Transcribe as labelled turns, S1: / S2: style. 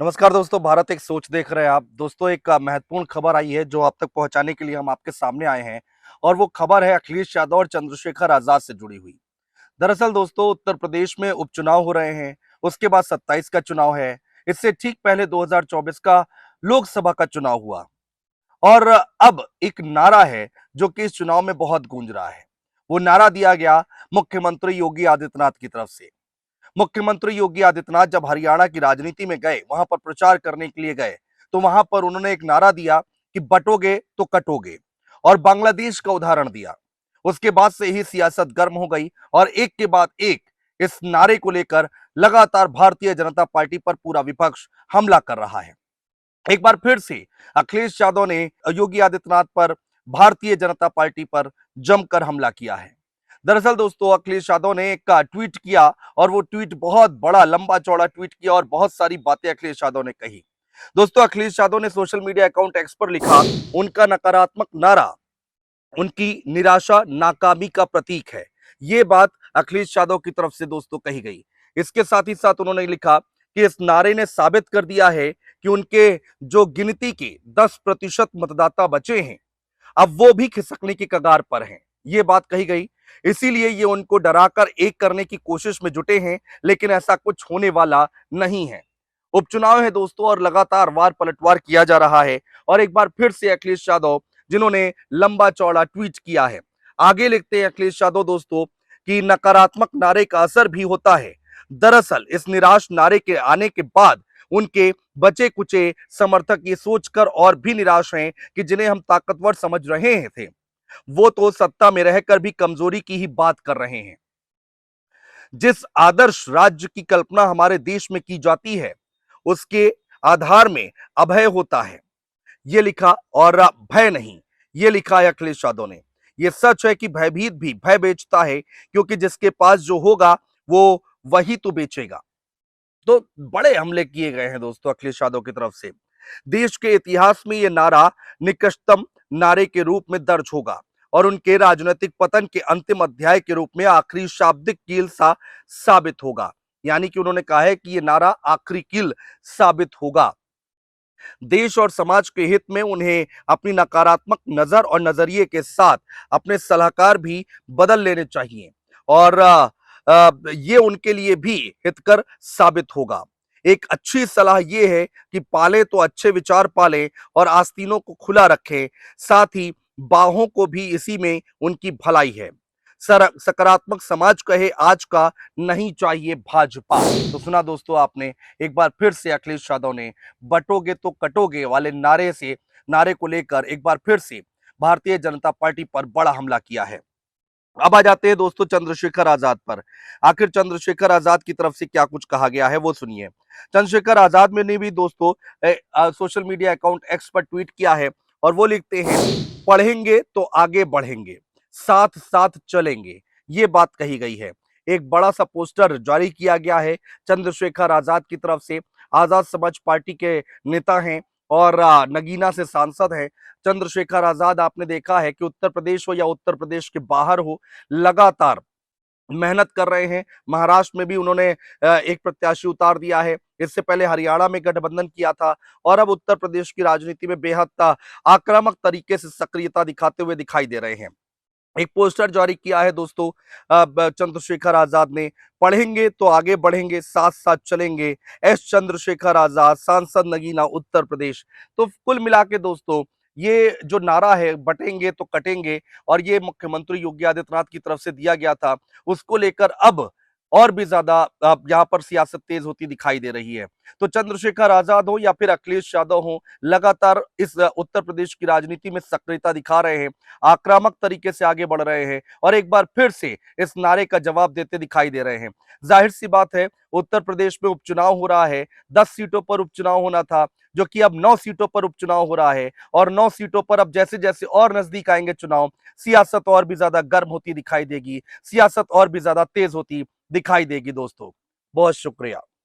S1: नमस्कार दोस्तों, भारत एक सोच देख रहे हैं आप। दोस्तों, एक महत्वपूर्ण खबर आई है जो आप तक पहुंचाने के लिए हम आपके सामने आए हैं और वो खबर है अखिलेश यादव और चंद्रशेखर आजाद से जुड़ी हुई। दरअसल दोस्तों, उत्तर प्रदेश में उपचुनाव हो रहे हैं, उसके बाद 27 का चुनाव है। इससे ठीक पहले 2024 का लोकसभा का चुनाव हुआ और अब एक नारा है जो कि इस चुनाव में बहुत गूंज रहा है। वो नारा दिया गया मुख्यमंत्री योगी आदित्यनाथ की तरफ से। मुख्यमंत्री योगी आदित्यनाथ जब हरियाणा की राजनीति में गए, वहां पर प्रचार करने के लिए गए, तो वहां पर उन्होंने एक नारा दिया कि बटोगे तो कटोगे और बांग्लादेश का उदाहरण दिया। उसके बाद से ही सियासत गर्म हो गई और एक के बाद एक इस नारे को लेकर लगातार भारतीय जनता पार्टी पर पूरा विपक्ष हमला कर रहा है। एक बार फिर से अखिलेश यादव ने योगी आदित्यनाथ पर, भारतीय जनता पार्टी पर जमकर हमला किया है। दरअसल दोस्तों, अखिलेश यादव ने एक ट्वीट किया और वो ट्वीट बहुत बड़ा लंबा चौड़ा ट्वीट किया और बहुत सारी बातें अखिलेश यादव ने कही। दोस्तों, अखिलेश यादव ने सोशल मीडिया अकाउंट एक्स पर लिखा, उनका नकारात्मक नारा उनकी निराशा नाकामी का प्रतीक है। ये बात अखिलेश यादव की तरफ से दोस्तों कही गई। इसके साथ ही साथ उन्होंने लिखा कि इस नारे ने साबित कर दिया है कि उनके जो गिनती के 10% मतदाता बचे हैं, अब वो भी खिसकने की कगार पर हैं। ये बात कही गई। इसीलिए ये उनको डराकर एक करने की कोशिश में जुटे हैं, लेकिन ऐसा कुछ होने वाला नहीं है। उपचुनाव है दोस्तों और लगातार वार पलटवार किया जा रहा है और एक बार फिर से अखिलेश यादव, जिन्होंने लंबा चौड़ा ट्वीट किया है, आगे लिखते हैं अखिलेश यादव दोस्तों कि नकारात्मक नारे का असर भी होता है। दरअसल इस निराश नारे के आने के बाद उनके बचे कुचे समर्थक ये सोचकर और भी निराश हैं कि जिन्हें हम ताकतवर समझ रहे थे, वो तो सत्ता में रहकर भी कमजोरी की ही बात कर रहे हैं। जिस आदर्श राज्य की कल्पना हमारे देश में की जाती है, उसके आधार में अभय होता है, ये लिखा, और भय नहीं, ये लिखा है अखिलेश यादव ने। ये सच है कि भयभीत भी भय बेचता है, क्योंकि जिसके पास जो होगा वो वही तो बेचेगा। तो बड़े हमले किए गए हैं दोस्तों अखिलेश यादव की तरफ से। देश के इतिहास में यह नारा निकृष्टतम नारे के रूप में दर्ज होगा और उनके राजनीतिक पतन के अंतिम अध्याय के रूप में आखिरी शाब्दिक कील सा साबित होगा। यानी कि उन्होंने कहा है कि यह नारा आखिरी कील साबित होगा। देश और समाज के हित में उन्हें अपनी नकारात्मक नजर और नजरिए के साथ अपने सलाहकार भी बदल लेने चाहिए और ये उनके लिए भी हितकर साबित होगा। एक अच्छी सलाह ये है कि पाले तो अच्छे विचार पाले और आस्तीनों को खुला रखें, साथ ही बाहों को भी इसी में उनकी भलाई है। सकारात्मक समाज कहे आज का, नहीं चाहिए भाजपा। तो सुना दोस्तों आपने, एक बार फिर से अखिलेश यादव ने बटोगे तो कटोगे वाले नारे को लेकर एक बार फिर से भारतीय जनता पार्टी पर बड़ा हमला किया है। अब आ जाते हैं दोस्तों चंद्रशेखर आजाद पर। आखिर चंद्रशेखर आजाद की तरफ से क्या कुछ कहा गया है वो सुनिए। चंद्रशेखर आजाद में ने भी दोस्तों सोशल मीडिया अकाउंट एक्स पर ट्वीट किया है और वो लिखते हैं, पढ़ेंगे तो आगे बढ़ेंगे, साथ साथ चलेंगे। ये बात कही गई है। एक बड़ा सा पोस्टर जारी किया गया है चंद्रशेखर आजाद की तरफ से। आजाद समाज पार्टी के नेता हैं और नगीना से सांसद हैं। चंद्रशेखर आजाद, आपने देखा है कि उत्तर प्रदेश हो या उत्तर प्रदेश के बाहर हो, लगातार मेहनत कर रहे हैं। महाराष्ट्र में भी उन्होंने एक प्रत्याशी उतार दिया है। इससे पहले हरियाणा में गठबंधन किया था और अब उत्तर प्रदेश की राजनीति में बेहद आक्रामक तरीके से सक्रियता दिखाते हुए दिखाई दे रहे हैं। एक पोस्टर जारी किया है दोस्तों चंद्रशेखर आजाद ने, पढ़ेंगे तो आगे बढ़ेंगे, साथ साथ चलेंगे। एस चंद्रशेखर आजाद, सांसद नगीना, उत्तर प्रदेश। तो कुल मिला के दोस्तों, ये जो नारा है बटेंगे तो कटेंगे और ये मुख्यमंत्री योगी आदित्यनाथ की तरफ से दिया गया था, उसको लेकर अब और भी ज्यादा यहाँ पर सियासत तेज होती दिखाई दे रही है। तो चंद्रशेखर आजाद हो या फिर अखिलेश यादव हो, लगातार इस उत्तर प्रदेश की राजनीति में सक्रियता दिखा रहे हैं, आक्रामक तरीके से आगे बढ़ रहे हैं और एक बार फिर से इस नारे का जवाब देते दिखाई दे रहे हैं। जाहिर सी बात है, उत्तर प्रदेश में उपचुनाव हो रहा है। 10 सीटों पर उपचुनाव होना था, जो कि अब 9 सीटों पर उपचुनाव हो रहा है और 9 सीटों पर अब जैसे जैसे और नजदीक आएंगे चुनाव, सियासत और भी ज्यादा गर्म होती दिखाई देगी, सियासत और भी ज्यादा तेज होती दिखाई देगी दोस्तों। बहुत शुक्रिया।